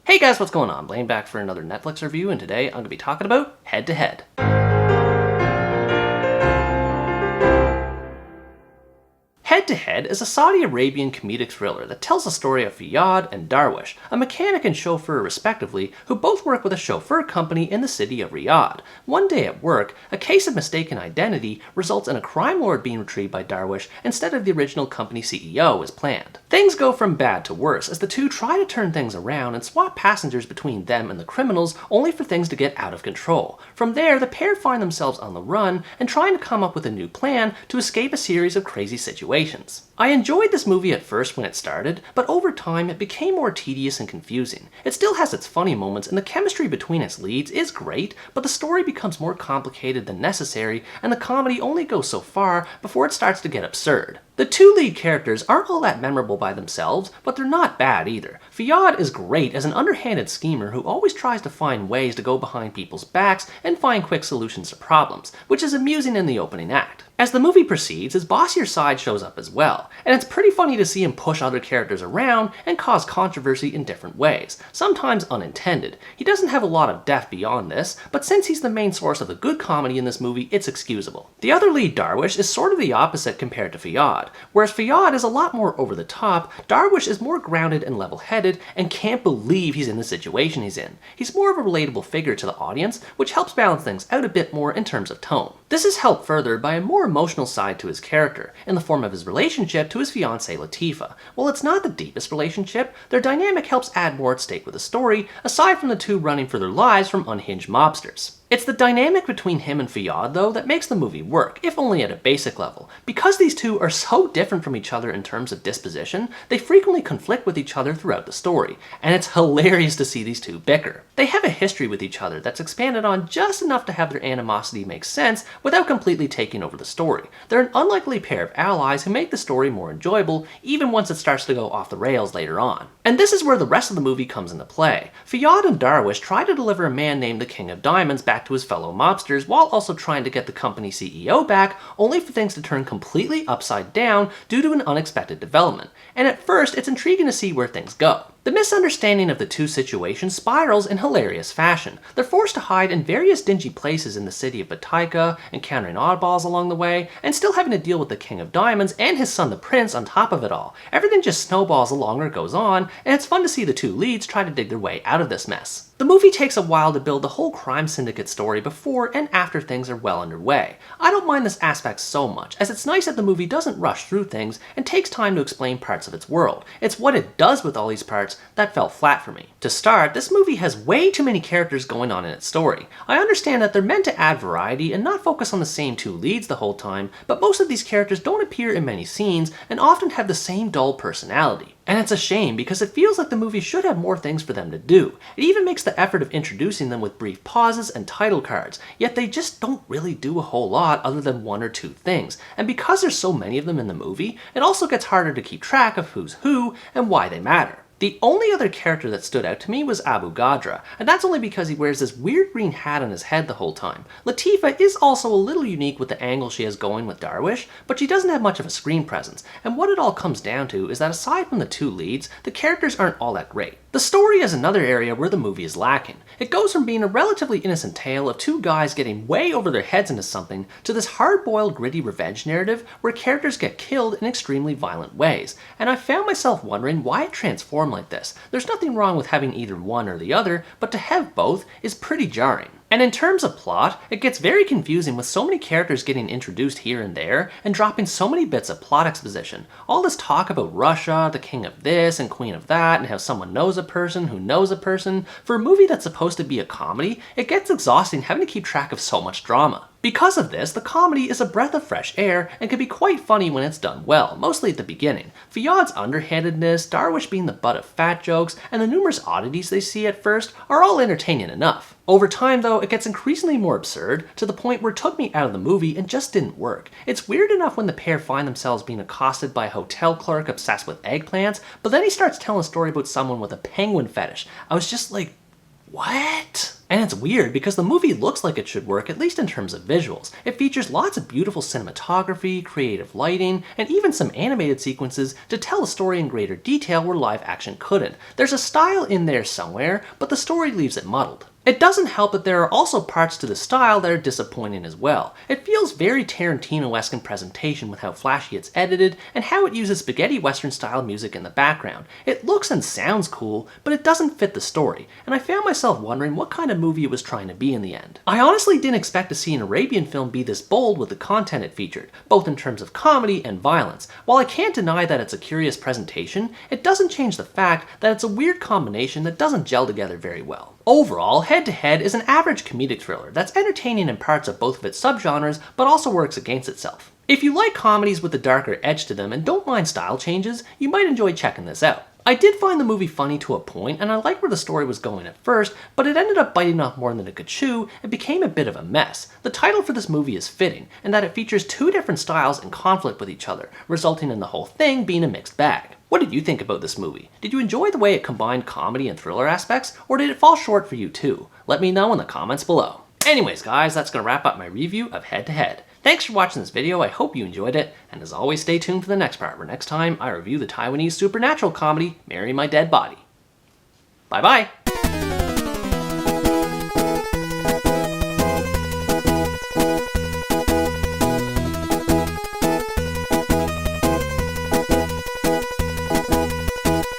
Hey guys, what's going on? Blaine back for another Netflix review, and today I'm going to be talking about Head to Head. Head to Head is a Saudi Arabian comedic thriller that tells the story of Fiyad and Darwish, a mechanic and chauffeur respectively, who both work with a chauffeur company in the city of Riyadh. One day at work, a case of mistaken identity results in a crime lord being retrieved by Darwish instead of the original company CEO as planned. Things go from bad to worse as the two try to turn things around and swap passengers between them and the criminals, only for things to get out of control. From there, the pair find themselves on the run and trying to come up with a new plan to escape a series of crazy situations. I enjoyed this movie at first when it started, but over time it became more tedious and confusing. It still has its funny moments and the chemistry between its leads is great, but the story becomes more complicated than necessary and the comedy only goes so far before it starts to get absurd. The two lead characters aren't all that memorable by themselves, but they're not bad either. Fiyad is great as an underhanded schemer who always tries to find ways to go behind people's backs and find quick solutions to problems, which is amusing in the opening act. As the movie proceeds, his bossier side shows up as well, and it's pretty funny to see him push other characters around and cause controversy in different ways, sometimes unintended. He doesn't have a lot of depth beyond this, but since he's the main source of the good comedy in this movie, it's excusable. The other lead, Darwish, is sort of the opposite compared to Fiyad. Whereas Fiyad is a lot more over the top, Darwish is more grounded and level-headed and can't believe he's in the situation he's in. He's more of a relatable figure to the audience, which helps balance things out a bit more in terms of tone. This is helped further by a more emotional side to his character, in the form of his relationship to his fiancée Latifa. While it's not the deepest relationship, their dynamic helps add more at stake with the story, aside from the two running for their lives from unhinged mobsters. It's the dynamic between him and Fiyad, though, that makes the movie work, if only at a basic level. Because these two are so different from each other in terms of disposition, they frequently conflict with each other throughout the story, and it's hilarious to see these two bicker. They have a history with each other that's expanded on just enough to have their animosity make sense without completely taking over the story. They're an unlikely pair of allies who make the story more enjoyable, even once it starts to go off the rails later on. And this is where the rest of the movie comes into play. Fiyad and Darwish try to deliver a man named the King of Diamonds back to his fellow mobsters while also trying to get the company CEO back, only for things to turn completely upside down due to an unexpected development. And at first, it's intriguing to see where things go. The misunderstanding of the two situations spirals in hilarious fashion. They're forced to hide in various dingy places in the city of Bataika, encountering oddballs along the way, and still having to deal with the King of Diamonds and his son the Prince on top of it all. Everything just snowballs the longer it goes on, and it's fun to see the two leads try to dig their way out of this mess. The movie takes a while to build the whole crime syndicate story before and after things are well underway. I don't mind this aspect so much, as it's nice that the movie doesn't rush through things and takes time to explain parts of its world. It's what it does with all these parts that fell flat for me. To start, this movie has way too many characters going on in its story. I understand that they're meant to add variety and not focus on the same two leads the whole time, but most of these characters don't appear in many scenes and often have the same dull personality. And it's a shame because it feels like the movie should have more things for them to do. It even makes the effort of introducing them with brief pauses and title cards, yet they just don't really do a whole lot other than one or two things. And because there's so many of them in the movie, it also gets harder to keep track of who's who and why they matter. The only other character that stood out to me was Abu Ghadra, and that's only because he wears this weird green hat on his head the whole time. Latifa is also a little unique with the angle she has going with Darwish, but she doesn't have much of a screen presence, and what it all comes down to is that aside from the two leads, the characters aren't all that great. The story is another area where the movie is lacking. It goes from being a relatively innocent tale of two guys getting way over their heads into something to this hard-boiled, gritty revenge narrative where characters get killed in extremely violent ways, and I found myself wondering why it transformed like this. There's nothing wrong with having either one or the other, but to have both is pretty jarring. And in terms of plot, it gets very confusing with so many characters getting introduced here and there and dropping so many bits of plot exposition. All this talk about Russia, the king of this and queen of that, and how someone knows a person who knows a person. For a movie that's supposed to be a comedy, it gets exhausting having to keep track of so much drama. Because of this, the comedy is a breath of fresh air and can be quite funny when it's done well, mostly at the beginning. Fiyad's underhandedness, Darwish being the butt of fat jokes, and the numerous oddities they see at first are all entertaining enough. Over time though, it gets increasingly more absurd to the point where it took me out of the movie and just didn't work. It's weird enough when the pair find themselves being accosted by a hotel clerk obsessed with eggplants, but then he starts telling a story about someone with a penguin fetish. I was just like, what? And it's weird because the movie looks like it should work, at least in terms of visuals. It features lots of beautiful cinematography, creative lighting, and even some animated sequences to tell a story in greater detail where live action couldn't. There's a style in there somewhere, but the story leaves it muddled. It doesn't help that there are also parts to the style that are disappointing as well. It feels very Tarantino-esque in presentation with how flashy it's edited and how it uses spaghetti western style music in the background. It looks and sounds cool, but it doesn't fit the story, and I found myself wondering what kind of movie it was trying to be in the end. I honestly didn't expect to see an Arabian film be this bold with the content it featured, both in terms of comedy and violence. While I can't deny that it's a curious presentation, it doesn't change the fact that it's a weird combination that doesn't gel together very well. Overall, Head to Head is an average comedic thriller that's entertaining in parts of both of its subgenres, but also works against itself. If you like comedies with a darker edge to them and don't mind style changes, you might enjoy checking this out. I did find the movie funny to a point, and I liked where the story was going at first, but it ended up biting off more than it could chew and became a bit of a mess. The title for this movie is fitting, in that it features two different styles in conflict with each other, resulting in the whole thing being a mixed bag. What did you think about this movie? Did you enjoy the way it combined comedy and thriller aspects, or did it fall short for you too? Let me know in the comments below. Anyways guys, that's gonna wrap up my review of Head to Head. Thanks for watching this video, I hope you enjoyed it, and as always stay tuned for the next part where next time I review the Taiwanese supernatural comedy, Marry My Dead Body. Bye bye!